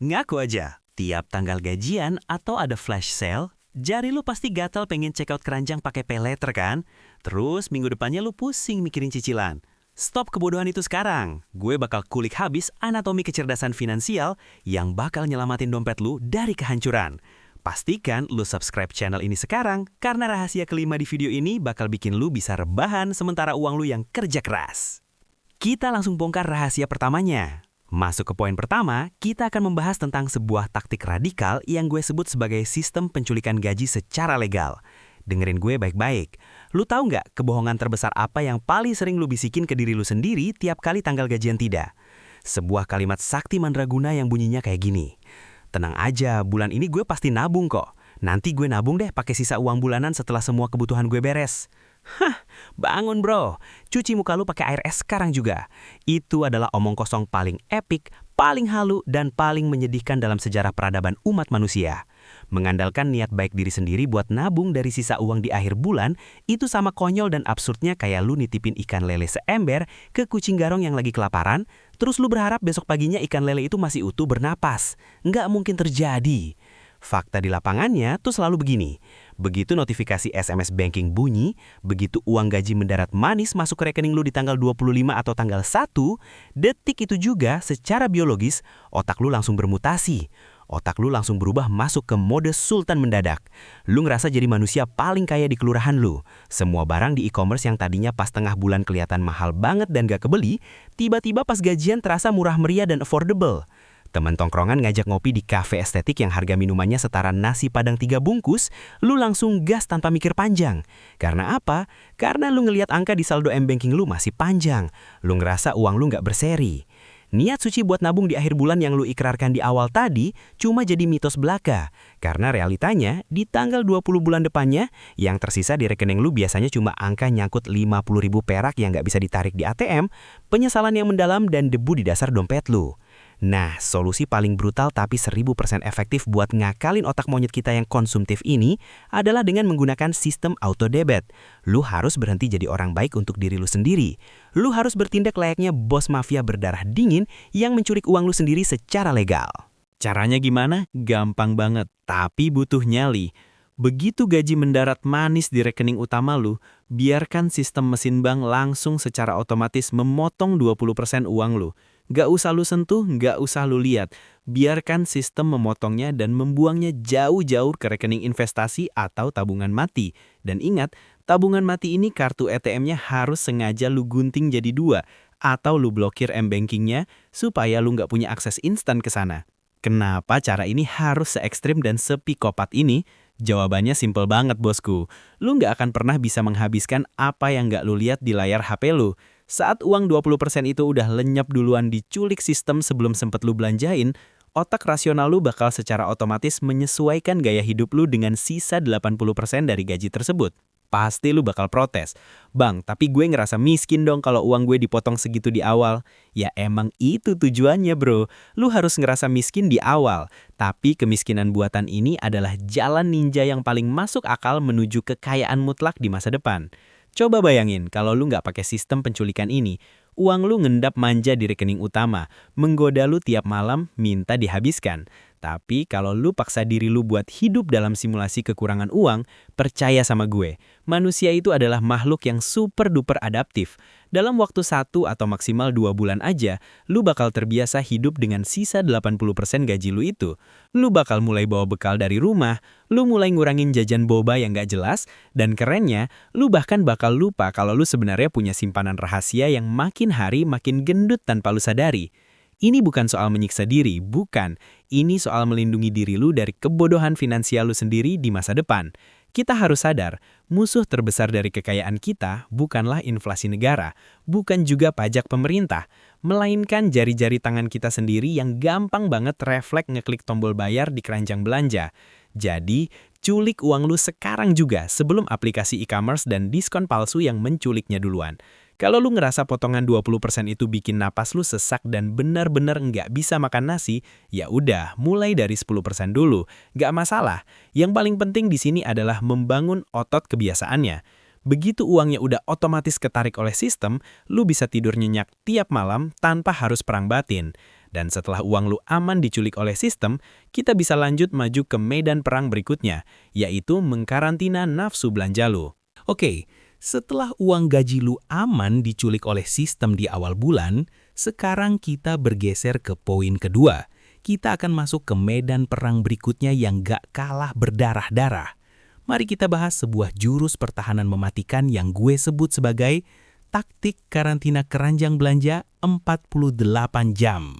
Ngaku aja, tiap tanggal gajian atau ada flash sale, jari lu pasti gatal pengen check out keranjang pakai pay later kan? Terus minggu depannya lu pusing mikirin cicilan. Stop kebodohan itu sekarang. Gue bakal kulik habis anatomi kecerdasan finansial yang bakal nyelamatin dompet lu dari kehancuran. Pastikan lu subscribe channel ini sekarang, karena rahasia kelima di video ini bakal bikin lu bisa rebahan sementara uang lu yang kerja keras. Kita langsung bongkar rahasia pertamanya. Masuk ke poin pertama, kita akan membahas tentang sebuah taktik radikal yang gue sebut sebagai sistem penculikan gaji secara legal. Dengerin gue baik-baik. Lu tahu nggak kebohongan terbesar apa yang paling sering lu bisikin ke diri lu sendiri tiap kali tanggal gajian tiba? Sebuah kalimat sakti mandraguna yang bunyinya kayak gini. Tenang aja, bulan ini gue pasti nabung kok. Nanti gue nabung deh pakai sisa uang bulanan setelah semua kebutuhan gue beres. Hah, bangun bro. Cuci muka lu pakai air es sekarang juga. Itu adalah omong kosong paling epik, paling halu, dan paling menyedihkan dalam sejarah peradaban umat manusia. Mengandalkan niat baik diri sendiri buat nabung dari sisa uang di akhir bulan, itu sama konyol dan absurdnya kayak lu nitipin ikan lele seember ke kucing garong yang lagi kelaparan, terus lu berharap besok paginya ikan lele itu masih utuh bernapas. Nggak mungkin terjadi. Fakta di lapangannya tuh selalu begini. Begitu notifikasi SMS banking bunyi, begitu uang gaji mendarat manis masuk ke rekening lu di tanggal 25 atau tanggal 1, detik itu juga secara biologis, otak lu langsung bermutasi. Otak lu langsung berubah masuk ke mode sultan mendadak. Lu ngerasa jadi manusia paling kaya di kelurahan lu. Semua barang di e-commerce yang tadinya pas tengah bulan kelihatan mahal banget dan gak kebeli, tiba-tiba pas gajian terasa murah meriah dan affordable. Teman tongkrongan ngajak ngopi di kafe estetik yang harga minumannya setara nasi padang 3 bungkus, lu langsung gas tanpa mikir panjang. Karena apa? Karena lu ngelihat angka di saldo M-Banking lu masih panjang. Lu ngerasa uang lu nggak berseri. Niat suci buat nabung di akhir bulan yang lu ikrarkan di awal tadi cuma jadi mitos belaka. Karena realitanya, di tanggal 20 bulan depannya, yang tersisa di rekening lu biasanya cuma angka nyangkut 50.000 perak yang nggak bisa ditarik di ATM, penyesalan yang mendalam, dan debu di dasar dompet lu. Nah, solusi paling brutal tapi 1000% efektif buat ngakalin otak monyet kita yang konsumtif ini adalah dengan menggunakan sistem auto debit. Lu harus berhenti jadi orang baik untuk diri lu sendiri. Lu harus bertindak layaknya bos mafia berdarah dingin yang mencuri uang lu sendiri secara legal. Caranya gimana? Gampang banget, tapi butuh nyali. Begitu gaji mendarat manis di rekening utama lu, biarkan sistem mesin bank langsung secara otomatis memotong 20% uang lu. Gak usah lu sentuh, gak usah lu lihat. Biarkan sistem memotongnya dan membuangnya jauh-jauh ke rekening investasi atau tabungan mati. Dan ingat, tabungan mati ini kartu ATM-nya harus sengaja lu gunting jadi 2, atau lu blokir M-Bankingnya supaya lu gak punya akses instan ke sana. Kenapa cara ini harus se-ekstrim dan sepikopat ini? Jawabannya simpel banget bosku. Lu nggak akan pernah bisa menghabiskan apa yang nggak lu lihat di layar HP lu. Saat uang 20% itu udah lenyap duluan diculik sistem sebelum sempet lu belanjain, otak rasional lu bakal secara otomatis menyesuaikan gaya hidup lu dengan sisa 80% dari gaji tersebut. Pasti lu bakal protes. Bang, tapi gue ngerasa miskin dong kalau uang gue dipotong segitu di awal. Ya emang itu tujuannya bro. Lu harus ngerasa miskin di awal. Tapi kemiskinan buatan ini adalah jalan ninja yang paling masuk akal menuju kekayaan mutlak di masa depan. Coba bayangin kalau lu nggak pakai sistem penculikan ini. Uang lu ngendap manja di rekening utama, menggoda lu tiap malam, minta dihabiskan. Tapi kalau lu paksa diri lu buat hidup dalam simulasi kekurangan uang, percaya sama gue, manusia itu adalah makhluk yang super duper adaptif. Dalam waktu 1 atau maksimal 2 bulan aja, lu bakal terbiasa hidup dengan sisa 80% gaji lu itu. Lu bakal mulai bawa bekal dari rumah, lu mulai ngurangin jajan boba yang gak jelas, dan kerennya, lu bahkan bakal lupa kalau lu sebenarnya punya simpanan rahasia yang makin hari makin gendut tanpa lu sadari. Ini bukan soal menyiksa diri, bukan. Ini soal melindungi diri lu dari kebodohan finansial lu sendiri di masa depan. Kita harus sadar, musuh terbesar dari kekayaan kita bukanlah inflasi negara, bukan juga pajak pemerintah, melainkan jari-jari tangan kita sendiri yang gampang banget refleks ngeklik tombol bayar di keranjang belanja. Jadi, culik uang lu sekarang juga sebelum aplikasi e-commerce dan diskon palsu yang menculiknya duluan. Kalau lu ngerasa potongan 20% itu bikin napas lu sesak dan benar-benar nggak bisa makan nasi, ya udah, mulai dari 10% dulu. Nggak masalah. Yang paling penting di sini adalah membangun otot kebiasaannya. Begitu uangnya udah otomatis ketarik oleh sistem, lu bisa tidur nyenyak tiap malam tanpa harus perang batin. Dan setelah uang lu aman diculik oleh sistem, kita bisa lanjut maju ke medan perang berikutnya, yaitu mengkarantina nafsu belanja lu. Oke, setelah uang gaji lu aman diculik oleh sistem di awal bulan, sekarang kita bergeser ke poin kedua. Kita akan masuk ke medan perang berikutnya yang gak kalah berdarah-darah. Mari kita bahas sebuah jurus pertahanan mematikan yang gue sebut sebagai taktik karantina keranjang belanja 48 jam.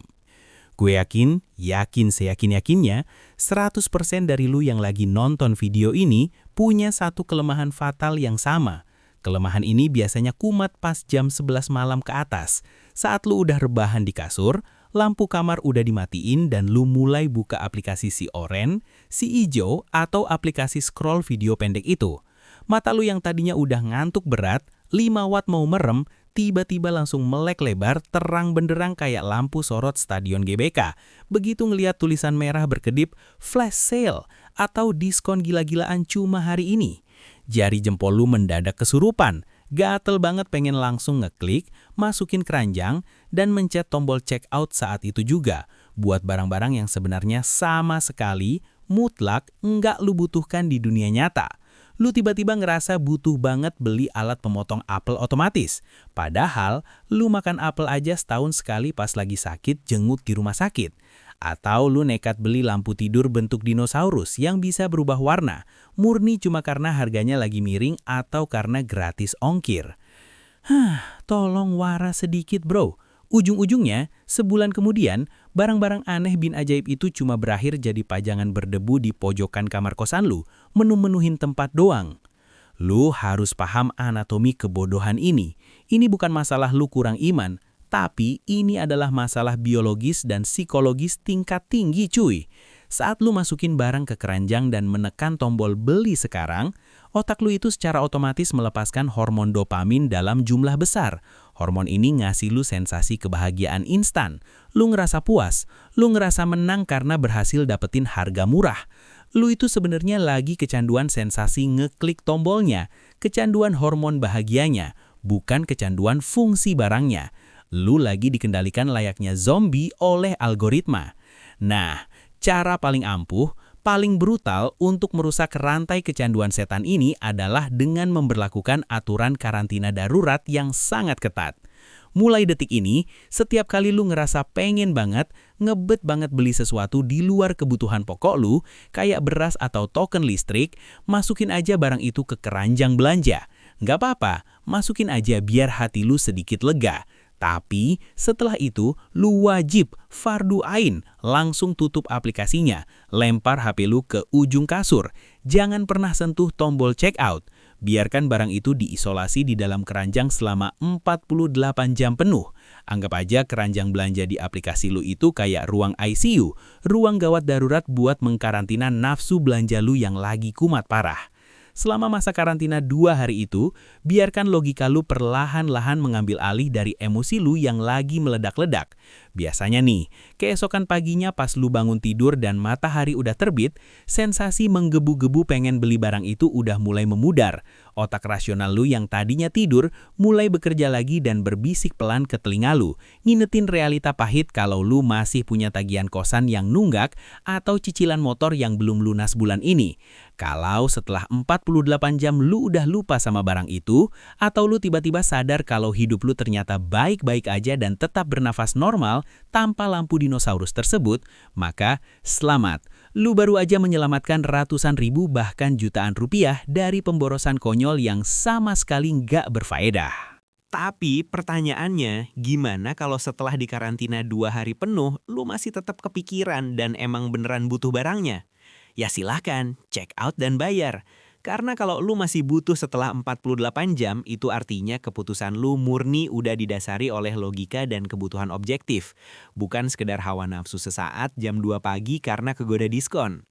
Gue yakin seyakin-yakinnya, 100% dari lu yang lagi nonton video ini punya satu kelemahan fatal yang sama. Kelemahan ini biasanya kumat pas jam 11 malam ke atas. Saat lu udah rebahan di kasur, lampu kamar udah dimatiin dan lu mulai buka aplikasi si oren, si ijo, atau aplikasi scroll video pendek itu. Mata lu yang tadinya udah ngantuk berat, 5 watt mau merem, tiba-tiba langsung melek lebar terang benderang kayak lampu sorot stadion GBK. Begitu ngeliat tulisan merah berkedip flash sale atau diskon gila-gilaan cuma hari ini. Jari jempol lu mendadak kesurupan, gatel banget pengen langsung ngeklik, masukin keranjang, dan mencet tombol check out saat itu juga. Buat barang-barang yang sebenarnya sama sekali, mutlak nggak lu butuhkan di dunia nyata. Lu tiba-tiba ngerasa butuh banget beli alat pemotong apel otomatis. Padahal, lu makan apel aja setahun sekali pas lagi sakit jenguk di rumah sakit. Atau lu nekat beli lampu tidur bentuk dinosaurus yang bisa berubah warna, murni cuma karena harganya lagi miring atau karena gratis ongkir. Tolong waras sedikit bro. Ujung-ujungnya, sebulan kemudian, barang-barang aneh bin ajaib itu cuma berakhir jadi pajangan berdebu di pojokan kamar kosan lu, menu-menuhin tempat doang. Lu harus paham anatomi kebodohan ini. Ini bukan masalah lu kurang iman, tapi ini adalah masalah biologis dan psikologis tingkat tinggi cuy. Saat lu masukin barang ke keranjang dan menekan tombol beli sekarang, otak lu itu secara otomatis melepaskan hormon dopamin dalam jumlah besar. Hormon ini ngasih lu sensasi kebahagiaan instan. Lu ngerasa puas, lu ngerasa menang karena berhasil dapetin harga murah. Lu itu sebenarnya lagi kecanduan sensasi ngeklik tombolnya, kecanduan hormon bahagianya, bukan kecanduan fungsi barangnya. Lu lagi dikendalikan layaknya zombie oleh algoritma. Nah, cara paling ampuh, paling brutal untuk merusak rantai kecanduan setan ini adalah dengan memberlakukan aturan karantina darurat yang sangat ketat. Mulai detik ini, setiap kali lu ngerasa pengen banget, ngebet banget beli sesuatu di luar kebutuhan pokok lu, kayak beras atau token listrik, masukin aja barang itu ke keranjang belanja. Nggak apa-apa, masukin aja biar hati lu sedikit lega. Tapi setelah itu, lu wajib fardu ain langsung tutup aplikasinya, lempar HP lu ke ujung kasur. Jangan pernah sentuh tombol check out. Biarkan barang itu diisolasi di dalam keranjang selama 48 jam penuh. Anggap aja keranjang belanja di aplikasi lu itu kayak ruang ICU, ruang gawat darurat buat mengkarantina nafsu belanja lu yang lagi kumat parah. Selama masa karantina 2 hari itu, biarkan logika lu perlahan-lahan mengambil alih dari emosi lu yang lagi meledak-ledak. Biasanya nih, keesokan paginya pas lu bangun tidur dan matahari udah terbit, sensasi menggebu-gebu pengen beli barang itu udah mulai memudar. Otak rasional lu yang tadinya tidur mulai bekerja lagi dan berbisik pelan ke telinga lu, ngingetin realita pahit kalau lu masih punya tagihan kosan yang nunggak atau cicilan motor yang belum lunas bulan ini. Kalau setelah 48 jam lu udah lupa sama barang itu, atau lu tiba-tiba sadar kalau hidup lu ternyata baik-baik aja dan tetap bernafas normal tanpa lampu dinosaurus tersebut, maka selamat. Lu baru aja menyelamatkan ratusan ribu bahkan jutaan rupiah dari pemborosan konyol yang sama sekali nggak berfaedah. Tapi pertanyaannya, gimana kalau setelah dikarantina 2 hari penuh, lu masih tetap kepikiran dan emang beneran butuh barangnya? Ya silahkan, check out dan bayar. Karena kalau lu masih butuh setelah 48 jam, itu artinya keputusan lu murni udah didasari oleh logika dan kebutuhan objektif. Bukan sekedar hawa nafsu sesaat jam 2 pagi karena kegoda diskon.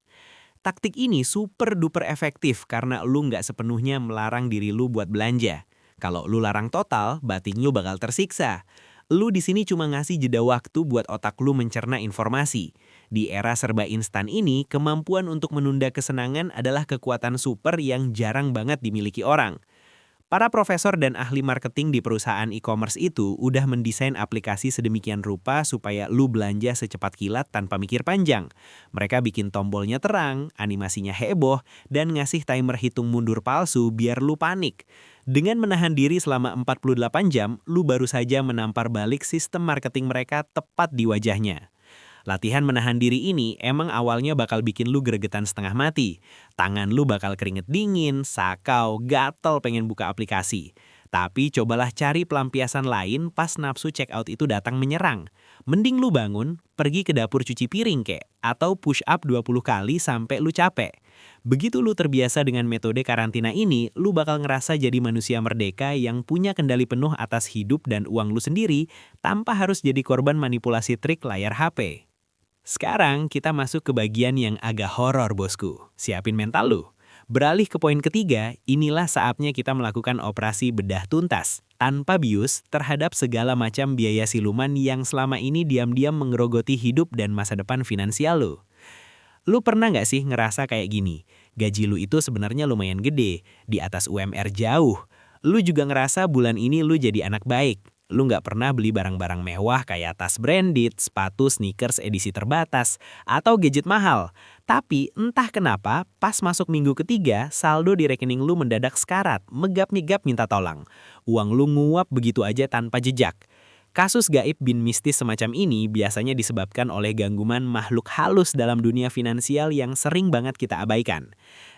Taktik ini super duper efektif karena lu nggak sepenuhnya melarang diri lu buat belanja. Kalau lu larang total, batin lu bakal tersiksa. Lu di sini cuma ngasih jeda waktu buat otak lu mencerna informasi. Di era serba instan ini, kemampuan untuk menunda kesenangan adalah kekuatan super yang jarang banget dimiliki orang. Para profesor dan ahli marketing di perusahaan e-commerce itu udah mendesain aplikasi sedemikian rupa supaya lu belanja secepat kilat tanpa mikir panjang. Mereka bikin tombolnya terang, animasinya heboh, dan ngasih timer hitung mundur palsu biar lu panik. Dengan menahan diri selama 48 jam, lu baru saja menampar balik sistem marketing mereka tepat di wajahnya. Latihan menahan diri ini emang awalnya bakal bikin lu gregetan setengah mati. Tangan lu bakal keringet dingin, sakau, gatel pengen buka aplikasi. Tapi cobalah cari pelampiasan lain pas nafsu check out itu datang menyerang. Mending lu bangun, pergi ke dapur cuci piring kek, atau push up 20 kali sampai lu capek. Begitu lu terbiasa dengan metode karantina ini, lu bakal ngerasa jadi manusia merdeka yang punya kendali penuh atas hidup dan uang lu sendiri tanpa harus jadi korban manipulasi trik layar HP. Sekarang kita masuk ke bagian yang agak horor bosku. Siapin mental lu. Beralih ke poin ketiga, inilah saatnya kita melakukan operasi bedah tuntas, tanpa bius terhadap segala macam biaya siluman yang selama ini diam-diam mengerogoti hidup dan masa depan finansial lu. Lu pernah nggak sih ngerasa kayak gini? Gaji lu itu sebenarnya lumayan gede, di atas UMR jauh. Lu juga ngerasa bulan ini lu jadi anak baik. Lu nggak pernah beli barang-barang mewah kayak tas branded, sepatu sneakers edisi terbatas, atau gadget mahal. Tapi entah kenapa, pas masuk minggu ketiga, saldo di rekening lu mendadak sekarat, megap-migap minta tolong. Uang lu nguap begitu aja tanpa jejak. Kasus gaib bin mistis semacam ini biasanya disebabkan oleh gangguan makhluk halus dalam dunia finansial yang sering banget kita abaikan.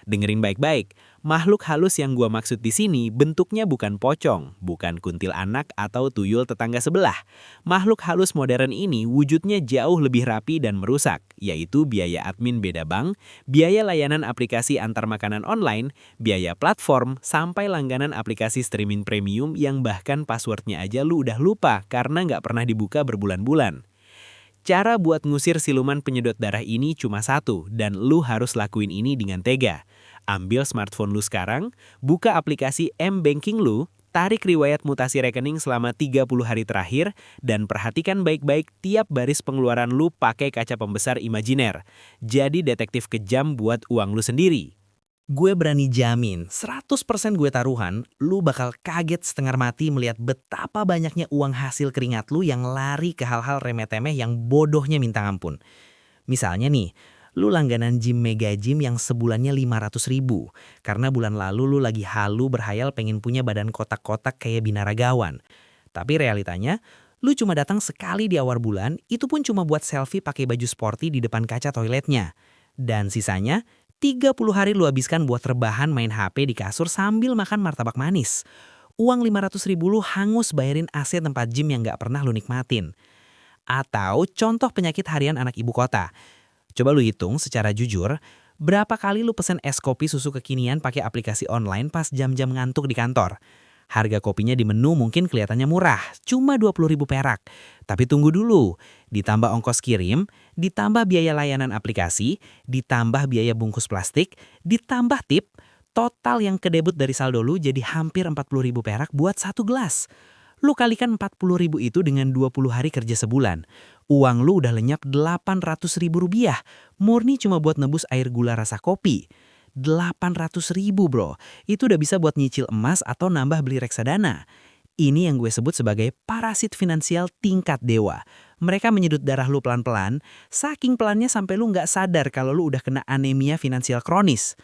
Dengerin baik-baik, makhluk halus yang gua maksud di sini bentuknya bukan pocong, bukan kuntilanak atau tuyul tetangga sebelah. Makhluk halus modern ini wujudnya jauh lebih rapi dan merusak, yaitu biaya admin beda bank, biaya layanan aplikasi antar makanan online, biaya platform, sampai langganan aplikasi streaming premium yang bahkan passwordnya aja lu udah lupa karena nggak pernah dibuka berbulan-bulan. Cara buat ngusir siluman penyedot darah ini cuma satu, dan lu harus lakuin ini dengan tega. Ambil smartphone lu sekarang, buka aplikasi M-Banking lu, tarik riwayat mutasi rekening selama 30 hari terakhir, dan perhatikan baik-baik tiap baris pengeluaran lu pakai kaca pembesar imajiner. Jadi detektif kejam buat uang lu sendiri. Gue berani jamin, 100% gue taruhan, lu bakal kaget setengah mati melihat betapa banyaknya uang hasil keringat lu yang lari ke hal-hal remeh-temeh yang bodohnya minta ampun. Misalnya nih, lu langganan gym Mega Gym yang sebulannya 500.000, karena bulan lalu lu lagi halu berhayal pengen punya badan kotak-kotak kayak binaragawan. Tapi realitanya, lu cuma datang sekali di awal bulan, itu pun cuma buat selfie pakai baju sporty di depan kaca toiletnya. Dan sisanya, 30 hari lu habiskan buat rebahan main HP di kasur sambil makan martabak manis. Uang 500.000 lu hangus bayarin AC tempat gym yang gak pernah lu nikmatin. Atau contoh penyakit harian anak ibu kota. Coba lu hitung secara jujur, berapa kali lu pesen es kopi susu kekinian pakai aplikasi online pas jam-jam ngantuk di kantor. Harga kopinya di menu mungkin kelihatannya murah, cuma 20.000 perak. Tapi tunggu dulu, ditambah ongkos kirim, ditambah biaya layanan aplikasi, ditambah biaya bungkus plastik, ditambah tip, total yang kedebut dari saldo lu jadi hampir 40.000 perak buat satu gelas. Lu kalikan 40.000 itu dengan 20 hari kerja sebulan. Uang lu udah lenyap 800.000 rupiah, murni cuma buat nebus air gula rasa kopi. 800.000 bro, itu udah bisa buat nyicil emas atau nambah beli reksadana. Ini yang gue sebut sebagai parasit finansial tingkat dewa. Mereka menyedot darah lu pelan-pelan, saking pelannya sampai lu nggak sadar kalau lu udah kena anemia finansial kronis.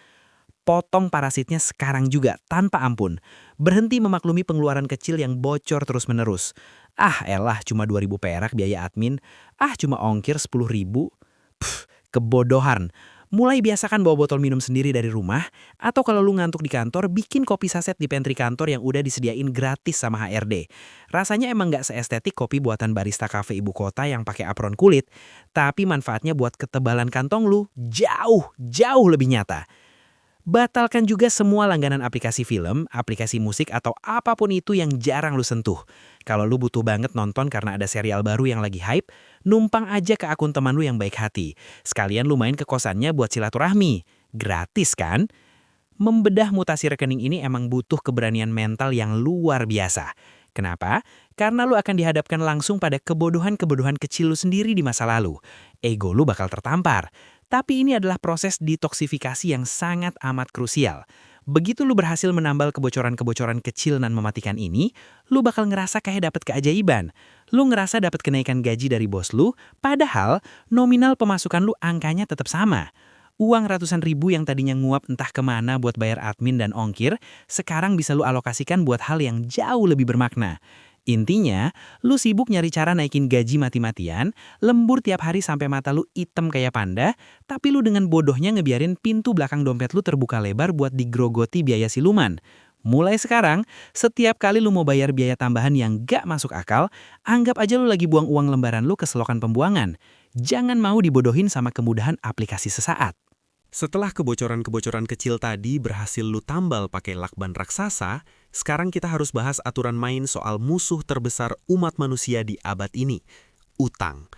Potong parasitnya sekarang juga, tanpa ampun. Berhenti memaklumi pengeluaran kecil yang bocor terus-menerus. Ah elah, cuma 2.000 perak biaya admin. Ah cuma ongkir 10.000. Kebodohan. Mulai biasakan bawa botol minum sendiri dari rumah, atau kalau lu ngantuk di kantor, bikin kopi saset di pantry kantor yang udah disediain gratis sama HRD. Rasanya emang nggak seestetik kopi buatan barista kafe ibu kota yang pakai apron kulit, tapi manfaatnya buat ketebalan kantong lu jauh lebih nyata. Batalkan juga semua langganan aplikasi film, aplikasi musik, atau apapun itu yang jarang lu sentuh. Kalau lu butuh banget nonton karena ada serial baru yang lagi hype, numpang aja ke akun teman lu yang baik hati. Sekalian lu main ke kosannya buat silaturahmi. Gratis kan? Membedah mutasi rekening ini emang butuh keberanian mental yang luar biasa. Kenapa? Karena lu akan dihadapkan langsung pada kebodohan-kebodohan kecil lu sendiri di masa lalu. Ego lu bakal tertampar. Tapi ini adalah proses detoksifikasi yang sangat amat krusial. Begitu lu berhasil menambal kebocoran-kebocoran kecil dan mematikan ini, lu bakal ngerasa kayak dapet keajaiban. Lu ngerasa dapet kenaikan gaji dari bos lu, padahal nominal pemasukan lu angkanya tetap sama. Uang ratusan ribu yang tadinya nguap entah kemana buat bayar admin dan ongkir, sekarang bisa lu alokasikan buat hal yang jauh lebih bermakna. Intinya, lu sibuk nyari cara naikin gaji mati-matian, lembur tiap hari sampai mata lu item kayak panda, tapi lu dengan bodohnya ngebiarin pintu belakang dompet lu terbuka lebar buat digrogoti biaya siluman. Mulai sekarang, setiap kali lu mau bayar biaya tambahan yang gak masuk akal, anggap aja lu lagi buang uang lembaran lu ke selokan pembuangan. Jangan mau dibodohin sama kemudahan aplikasi sesaat. Setelah kebocoran-kebocoran kecil tadi berhasil lu tambal pakai lakban raksasa, sekarang kita harus bahas aturan main soal musuh terbesar umat manusia di abad ini, utang.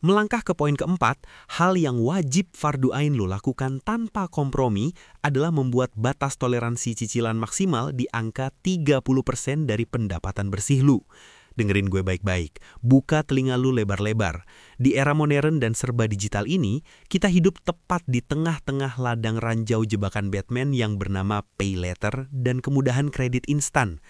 Melangkah ke poin keempat, hal yang wajib fardu ain lu lakukan tanpa kompromi adalah membuat batas toleransi cicilan maksimal di angka 30% dari pendapatan bersih lu. Dengerin gue baik-baik, buka telinga lu lebar-lebar. Di era modern dan serba digital ini, kita hidup tepat di tengah-tengah ladang ranjau jebakan Batman yang bernama pay later dan kemudahan kredit instan.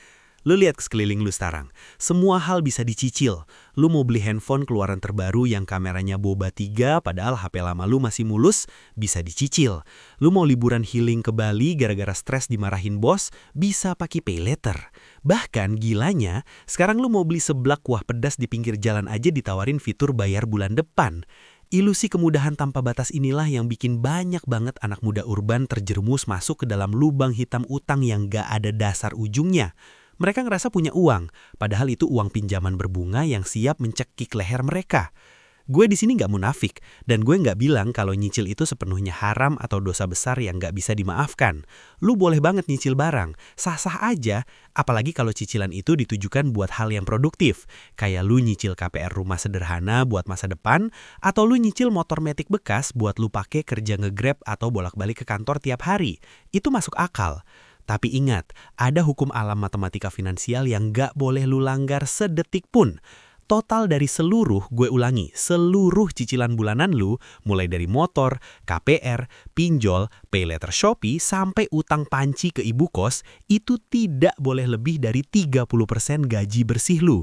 Lu lihat ke sekeliling lu sekarang, semua hal bisa dicicil. Lu mau beli handphone keluaran terbaru yang kameranya boba 3 padahal HP lama lu masih mulus, bisa dicicil. Lu mau liburan healing ke Bali gara-gara stres dimarahin bos, bisa pakai pay later. Bahkan gilanya, sekarang lu mau beli seblak kuah pedas di pinggir jalan aja ditawarin fitur bayar bulan depan. Ilusi kemudahan tanpa batas inilah yang bikin banyak banget anak muda urban terjerumus masuk ke dalam lubang hitam utang yang gak ada dasar ujungnya. Mereka ngerasa punya uang, padahal itu uang pinjaman berbunga yang siap mencekik leher mereka. Gue di sini nggak munafik, dan gue nggak bilang kalau nyicil itu sepenuhnya haram atau dosa besar yang nggak bisa dimaafkan. Lu boleh banget nyicil barang, sah-sah aja, apalagi kalau cicilan itu ditujukan buat hal yang produktif, kayak lu nyicil KPR rumah sederhana buat masa depan, atau lu nyicil motor metik bekas buat lu pakai kerja nge-grab atau bolak-balik ke kantor tiap hari. Itu masuk akal. Tapi ingat, ada hukum alam matematika finansial yang gak boleh lu langgar sedetik pun. Total dari seluruh, gue ulangi, seluruh cicilan bulanan lu, mulai dari motor, KPR, pinjol, pay later Shopee, sampai utang panci ke ibu kos, itu tidak boleh lebih dari 30% gaji bersih lu.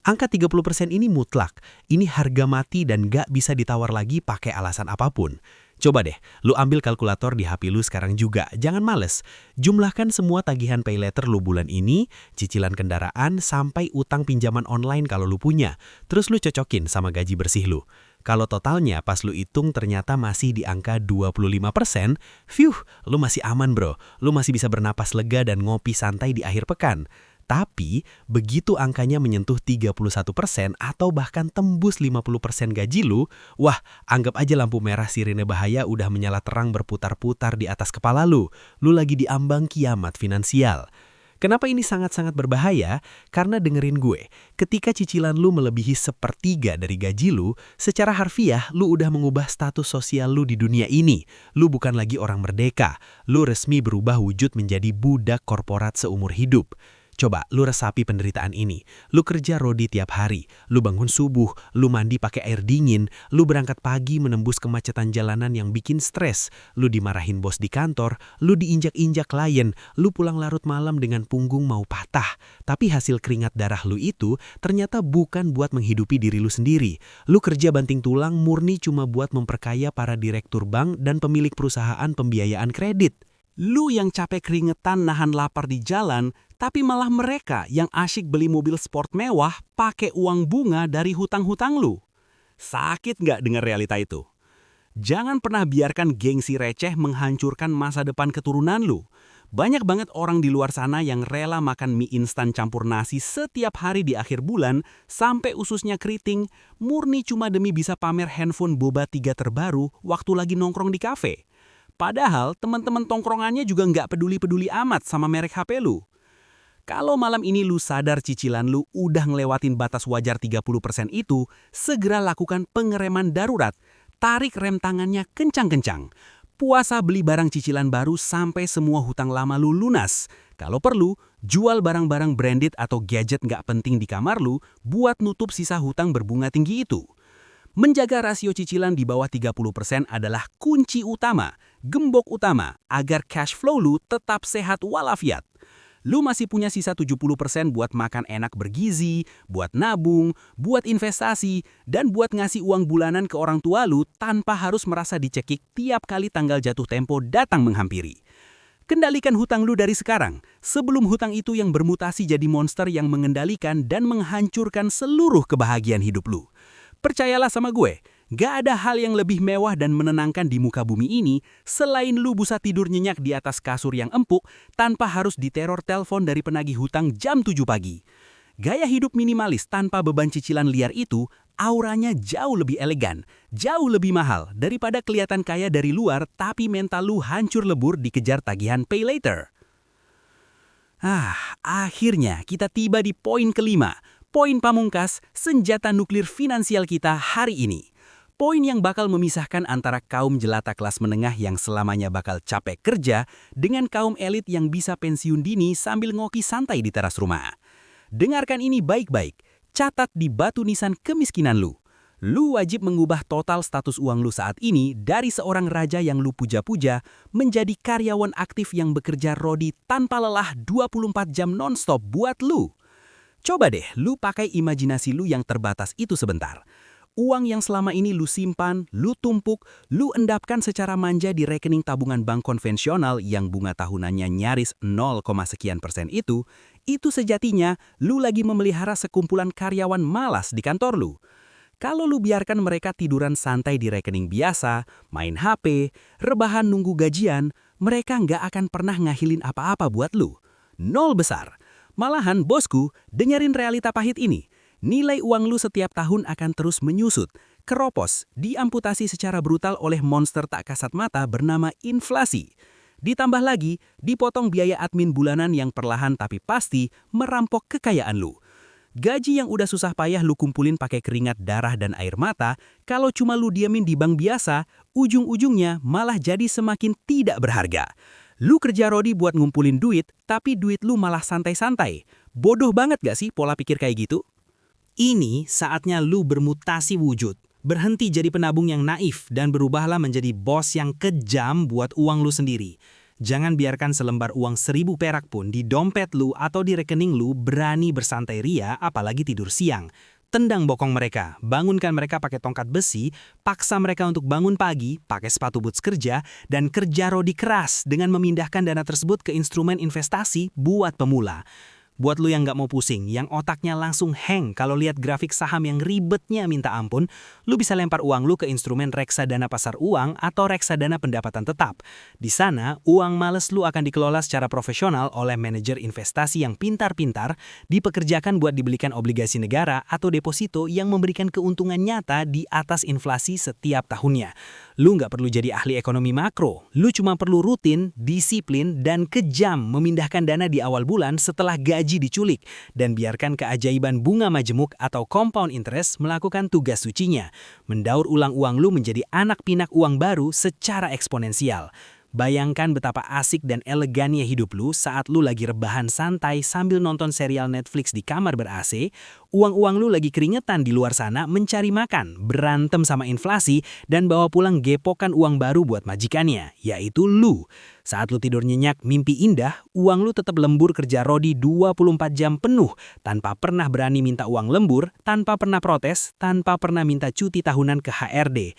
Angka 30% ini mutlak, ini harga mati dan gak bisa ditawar lagi pakai alasan apapun. Coba deh, lu ambil kalkulator di HP lu sekarang juga, jangan males. Jumlahkan semua tagihan pay later lu bulan ini, cicilan kendaraan, sampai utang pinjaman online kalau lu punya. Terus lu cocokin sama gaji bersih lu. Kalau totalnya pas lu hitung ternyata masih di angka 25%, lu masih aman bro. Lu masih bisa bernapas lega dan ngopi santai di akhir pekan. Tapi, begitu angkanya menyentuh 31% atau bahkan tembus 50% gaji lu, wah, anggap aja lampu merah sirine bahaya udah menyala terang berputar-putar di atas kepala lu. Lu lagi diambang kiamat finansial. Kenapa ini sangat-sangat berbahaya? Karena dengerin gue, ketika cicilan lu melebihi 1/3 dari gaji lu, secara harfiah lu udah mengubah status sosial lu di dunia ini. Lu bukan lagi orang merdeka, lu resmi berubah wujud menjadi budak korporat seumur hidup. Coba, lu resapi penderitaan ini. Lu kerja rodi tiap hari, lu bangun subuh, lu mandi pakai air dingin, lu berangkat pagi menembus kemacetan jalanan yang bikin stres, lu dimarahin bos di kantor, lu diinjak-injak klien, lu pulang larut malam dengan punggung mau patah. Tapi hasil keringat darah lu itu ternyata bukan buat menghidupi diri lu sendiri. Lu kerja banting tulang murni cuma buat memperkaya para direktur bank dan pemilik perusahaan pembiayaan kredit. Lu yang capek keringetan nahan lapar di jalan, tapi malah mereka yang asyik beli mobil sport mewah pakai uang bunga dari hutang-hutang lu. Sakit nggak dengar realita itu? Jangan pernah biarkan gengsi receh menghancurkan masa depan keturunan lu. Banyak banget orang di luar sana yang rela makan mie instan campur nasi setiap hari di akhir bulan sampai ususnya keriting, murni cuma demi bisa pamer handphone boba 3 terbaru waktu lagi nongkrong di kafe. Padahal teman-teman tongkrongannya juga nggak peduli-peduli amat sama merek HP lu. Kalau malam ini lu sadar cicilan lu udah ngelewatin batas wajar 30% itu, segera lakukan pengereman darurat. Tarik rem tangannya kencang-kencang. Puasa beli barang cicilan baru sampai semua hutang lama lu lunas. Kalau perlu, jual barang-barang branded atau gadget nggak penting di kamar lu buat nutup sisa hutang berbunga tinggi itu. Menjaga rasio cicilan di bawah 30% adalah kunci utama. Gembok utama agar cash flow lu tetap sehat walafiat. Lu masih punya sisa 70% buat makan enak bergizi, buat nabung, buat investasi, dan buat ngasih uang bulanan ke orang tua lu tanpa harus merasa dicekik tiap kali tanggal jatuh tempo datang menghampiri. Kendalikan hutang lu dari sekarang, sebelum hutang itu yang bermutasi jadi monster yang mengendalikan dan menghancurkan seluruh kebahagiaan hidup lu. Percayalah sama gue, gak ada hal yang lebih mewah dan menenangkan di muka bumi ini selain lu bisa tidur nyenyak di atas kasur yang empuk tanpa harus diteror telepon dari penagih hutang jam 7 pagi. Gaya hidup minimalis tanpa beban cicilan liar itu auranya jauh lebih elegan, jauh lebih mahal daripada kelihatan kaya dari luar tapi mental lu hancur lebur dikejar tagihan pay later. Akhirnya kita tiba di poin kelima. Poin pamungkas, senjata nuklir finansial kita hari ini. Poin yang bakal memisahkan antara kaum jelata kelas menengah yang selamanya bakal capek kerja dengan kaum elit yang bisa pensiun dini sambil ngopi santai di teras rumah. Dengarkan ini baik-baik, catat di batu nisan kemiskinan lu. Lu wajib mengubah total status uang lu saat ini dari seorang raja yang lu puja-puja menjadi karyawan aktif yang bekerja rodi tanpa lelah 24 jam non-stop buat lu. Coba deh, lu pakai imajinasi lu yang terbatas itu sebentar. Uang yang selama ini lu simpan, lu tumpuk, lu endapkan secara manja di rekening tabungan bank konvensional yang bunga tahunannya nyaris 0, sekian persen itu sejatinya lu lagi memelihara sekumpulan karyawan malas di kantor lu. Kalau lu biarkan mereka tiduran santai di rekening biasa, main HP, rebahan nunggu gajian, mereka nggak akan pernah ngahilin apa-apa buat lu. Nol besar. Malahan, bosku, dengerin realita pahit ini. Nilai uang lu setiap tahun akan terus menyusut, keropos, diamputasi secara brutal oleh monster tak kasat mata bernama inflasi. Ditambah lagi, dipotong biaya admin bulanan yang perlahan tapi pasti merampok kekayaan lu. Gaji yang udah susah payah lu kumpulin pakai keringat darah dan air mata, kalau cuma lu diamin di bank biasa, ujung-ujungnya malah jadi semakin tidak berharga. Lu kerja rodi buat ngumpulin duit, tapi duit lu malah santai-santai. Bodoh banget gak sih pola pikir kayak gitu? Ini saatnya lu bermutasi wujud. Berhenti jadi penabung yang naif dan berubahlah menjadi bos yang kejam buat uang lu sendiri. Jangan biarkan selembar uang 1.000 perak pun di dompet lu atau di rekening lu berani bersantai ria apalagi tidur siang. Tendang bokong mereka, bangunkan mereka pakai tongkat besi, paksa mereka untuk bangun pagi, pakai sepatu boots kerja, dan kerja rodi keras dengan memindahkan dana tersebut ke instrumen investasi buat pemula. Buat lu yang nggak mau pusing, yang otaknya langsung hang kalau lihat grafik saham yang ribetnya minta ampun, lu bisa lempar uang lu ke instrumen reksadana pasar uang atau reksadana pendapatan tetap. Di sana, uang males lu akan dikelola secara profesional oleh manajer investasi yang pintar-pintar, dipekerjakan buat dibelikan obligasi negara atau deposito yang memberikan keuntungan nyata di atas inflasi setiap tahunnya. Lu nggak perlu jadi ahli ekonomi makro, lu cuma perlu rutin, disiplin, dan kejam memindahkan dana di awal bulan setelah gaji diculik, dan biarkan keajaiban bunga majemuk atau compound interest melakukan tugas sucinya, mendaur ulang uang lu menjadi anak pinak uang baru secara eksponensial. Bayangkan betapa asik dan elegannya hidup lu saat lu lagi rebahan santai sambil nonton serial Netflix di kamar ber-AC, uang-uang lu lagi keringetan di luar sana mencari makan, berantem sama inflasi, dan bawa pulang gepokan uang baru buat majikannya, yaitu lu. Saat lu tidur nyenyak, mimpi indah, uang lu tetap lembur kerja rodi 24 jam penuh, tanpa pernah berani minta uang lembur, tanpa pernah protes, tanpa pernah minta cuti tahunan ke HRD.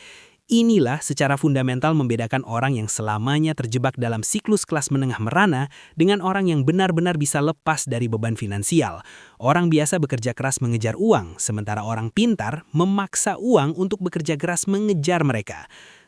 Inilah secara fundamental membedakan orang yang selamanya terjebak dalam siklus kelas menengah merana dengan orang yang benar-benar bisa lepas dari beban finansial. Orang biasa bekerja keras mengejar uang, sementara orang pintar memaksa uang untuk bekerja keras mengejar mereka.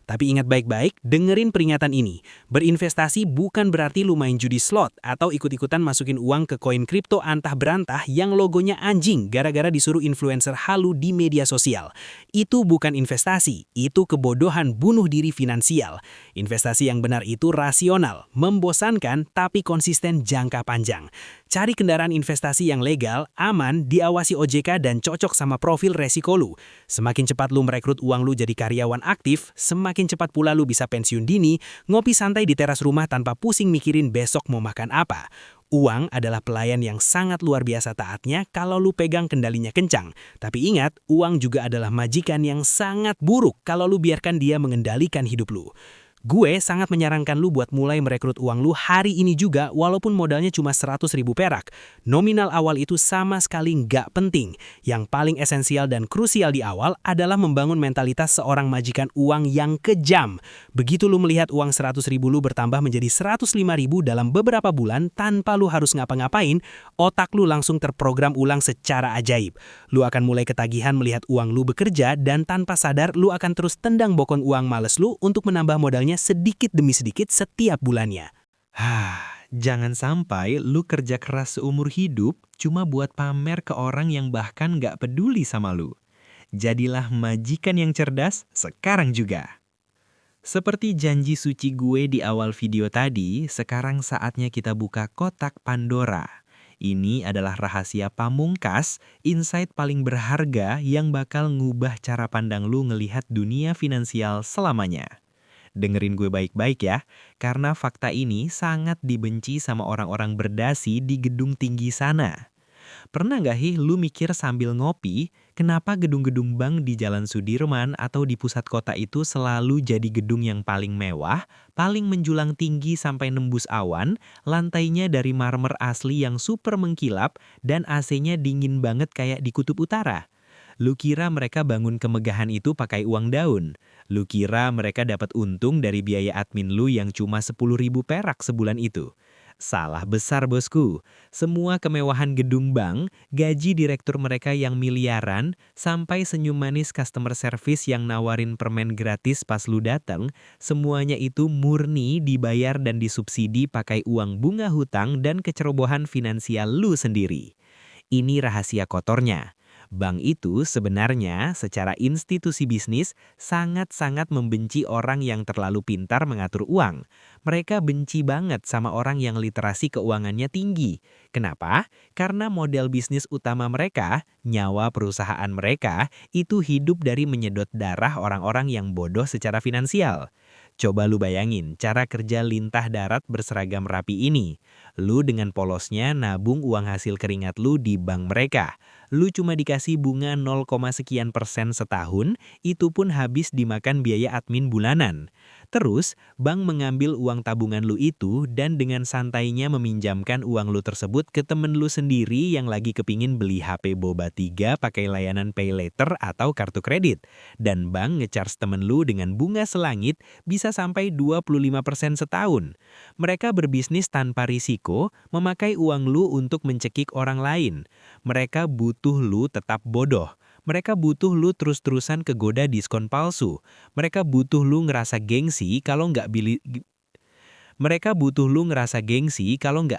Tapi ingat baik-baik, dengerin peringatan ini. Berinvestasi bukan berarti lu main judi slot atau ikut-ikutan masukin uang ke koin kripto antah berantah yang logonya anjing gara-gara disuruh influencer halu di media sosial. Itu bukan investasi, itu kebodohan bunuh diri finansial. Investasi yang benar itu rasional, membosankan tapi konsisten jangka panjang. Cari kendaraan investasi yang legal, aman, diawasi OJK dan cocok sama profil resiko lu. Semakin cepat lu merekrut uang lu jadi karyawan aktif, semakin cepat pula lu bisa pensiun dini, ngopi santai di teras rumah tanpa pusing mikirin besok mau makan apa. Uang adalah pelayan yang sangat luar biasa taatnya kalau lu pegang kendalinya kencang. Tapi ingat, uang juga adalah majikan yang sangat buruk kalau lu biarkan dia mengendalikan hidup lu. Gue sangat menyarankan lu buat mulai merekrut uang lu hari ini juga walaupun modalnya cuma 100.000 perak. Nominal awal itu sama sekali nggak penting. Yang paling esensial dan krusial di awal adalah membangun mentalitas seorang majikan uang yang kejam. Begitu lu melihat uang 100.000 lu bertambah menjadi 105.000 dalam beberapa bulan tanpa lu harus ngapa-ngapain, otak lu langsung terprogram ulang secara ajaib. Lu akan mulai ketagihan melihat uang lu bekerja dan tanpa sadar lu akan terus tendang bokon uang males lu untuk menambah modalnya sedikit demi sedikit setiap bulannya. Jangan sampai lu kerja keras seumur hidup cuma buat pamer ke orang yang bahkan nggak peduli sama lu. Jadilah majikan yang cerdas sekarang juga. Seperti janji suci gue di awal video tadi, sekarang saatnya kita buka kotak Pandora. Ini adalah rahasia pamungkas, insight paling berharga yang bakal ngubah cara pandang lu ngelihat dunia finansial selamanya. Dengerin gue baik-baik ya, karena fakta ini sangat dibenci sama orang-orang berdasi di gedung tinggi sana. Pernah gak lu mikir sambil ngopi, kenapa gedung-gedung bank di Jalan Sudirman atau di pusat kota itu selalu jadi gedung yang paling mewah, paling menjulang tinggi sampai nembus awan, lantainya dari marmer asli yang super mengkilap, dan AC-nya dingin banget kayak di Kutub Utara? Lu kira mereka bangun kemegahan itu pakai uang daun? Lu kira mereka dapat untung dari biaya admin lu yang cuma 10.000 perak sebulan itu? Salah besar bosku. Semua kemewahan gedung bank, gaji direktur mereka yang miliaran, sampai senyum manis customer service yang nawarin permen gratis pas lu datang, semuanya itu murni dibayar dan disubsidi pakai uang bunga hutang dan kecerobohan finansial lu sendiri. Ini rahasia kotornya. Bank itu sebenarnya secara institusi bisnis sangat-sangat membenci orang yang terlalu pintar mengatur uang. Mereka benci banget sama orang yang literasi keuangannya tinggi. Kenapa? Karena model bisnis utama mereka, nyawa perusahaan mereka, itu hidup dari menyedot darah orang-orang yang bodoh secara finansial. Coba lu bayangin cara kerja lintah darat berseragam rapi ini. Lu dengan polosnya nabung uang hasil keringat lu di bank mereka. Lu cuma dikasih bunga 0, sekian persen setahun, itu pun habis dimakan biaya admin bulanan. Terus, bank mengambil uang tabungan lu itu dan dengan santainya meminjamkan uang lu tersebut ke temen lu sendiri yang lagi kepingin beli HP Boba 3 pakai layanan pay later atau kartu kredit. Dan bank ngecharge temen lu dengan bunga selangit bisa sampai 25% setahun. Mereka berbisnis tanpa risiko, memakai uang lu untuk mencekik orang lain. Mereka butuh lu tetap bodoh. Mereka butuh lu terus-terusan kegoda diskon palsu. Mereka butuh lu ngerasa gengsi kalau nggak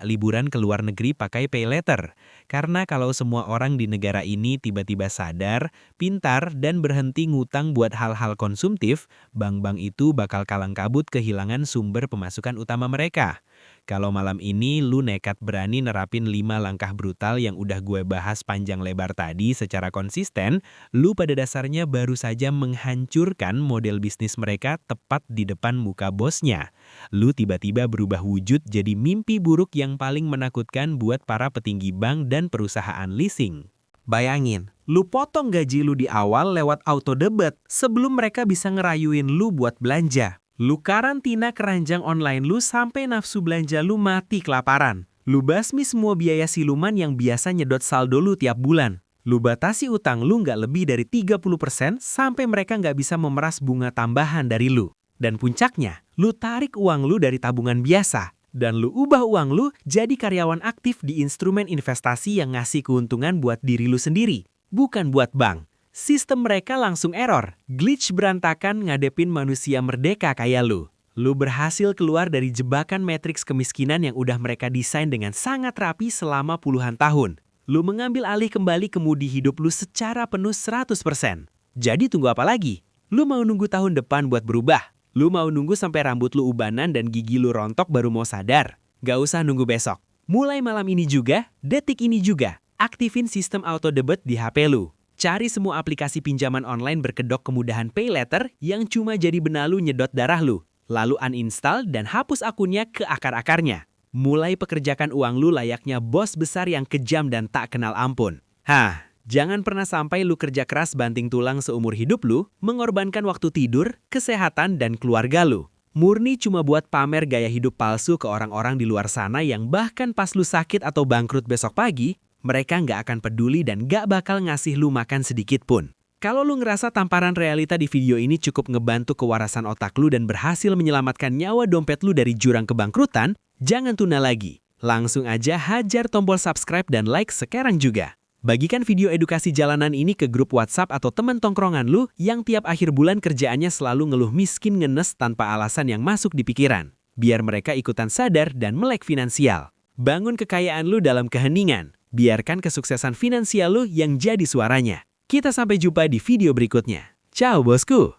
liburan ke luar negeri pakai pay later. Karena kalau semua orang di negara ini tiba-tiba sadar, pintar, dan berhenti ngutang buat hal-hal konsumtif, bank-bank itu bakal kalang kabut kehilangan sumber pemasukan utama mereka. Kalau malam ini lu nekat berani nerapin 5 langkah brutal yang udah gue bahas panjang lebar tadi secara konsisten, lu pada dasarnya baru saja menghancurkan model bisnis mereka tepat di depan muka bosnya. Lu tiba-tiba berubah wujud jadi mimpi buruk yang paling menakutkan buat para petinggi bank dan perusahaan leasing. Bayangin, lu potong gaji lu di awal lewat auto debit sebelum mereka bisa ngerayuin lu buat belanja. Lu karantina keranjang online lu sampai nafsu belanja lu mati kelaparan. Lu basmi semua biaya siluman yang biasa nyedot saldo lu tiap bulan. Lu batasi utang lu nggak lebih dari 30% sampai mereka nggak bisa memeras bunga tambahan dari lu. Dan puncaknya, lu tarik uang lu dari tabungan biasa. Dan lu ubah uang lu jadi karyawan aktif di instrumen investasi yang ngasih keuntungan buat diri lu sendiri, bukan buat bank. Sistem mereka langsung error, glitch berantakan ngadepin manusia merdeka kayak lu. Lu berhasil keluar dari jebakan matriks kemiskinan yang udah mereka desain dengan sangat rapi selama puluhan tahun. Lu mengambil alih kembali kemudi hidup lu secara penuh 100%. Jadi tunggu apa lagi? Lu mau nunggu tahun depan buat berubah? Lu mau nunggu sampai rambut lu ubanan dan gigi lu rontok baru mau sadar? Gak usah nunggu besok. Mulai malam ini juga, detik ini juga, aktifin sistem auto debit di HP lu. Cari semua aplikasi pinjaman online berkedok kemudahan pay later yang cuma jadi benalu nyedot darah lu. Lalu uninstall dan hapus akunnya ke akar-akarnya. Mulai pekerjakan uang lu layaknya bos besar yang kejam dan tak kenal ampun. Jangan pernah sampai lu kerja keras banting tulang seumur hidup lu, mengorbankan waktu tidur, kesehatan, dan keluarga lu. Murni cuma buat pamer gaya hidup palsu ke orang-orang di luar sana yang bahkan pas lu sakit atau bangkrut besok pagi, mereka nggak akan peduli dan nggak bakal ngasih lu makan sedikit pun. Kalau lu ngerasa tamparan realita di video ini cukup ngebantu kewarasan otak lu dan berhasil menyelamatkan nyawa dompet lu dari jurang kebangkrutan, jangan tunda lagi. Langsung aja hajar tombol subscribe dan like sekarang juga. Bagikan video edukasi jalanan ini ke grup WhatsApp atau teman tongkrongan lu yang tiap akhir bulan kerjaannya selalu ngeluh miskin ngenes tanpa alasan yang masuk di pikiran. Biar mereka ikutan sadar dan melek finansial. Bangun kekayaan lu dalam keheningan. Biarkan kesuksesan finansial lu yang jadi suaranya. Kita sampai jumpa di video berikutnya. Ciao bosku!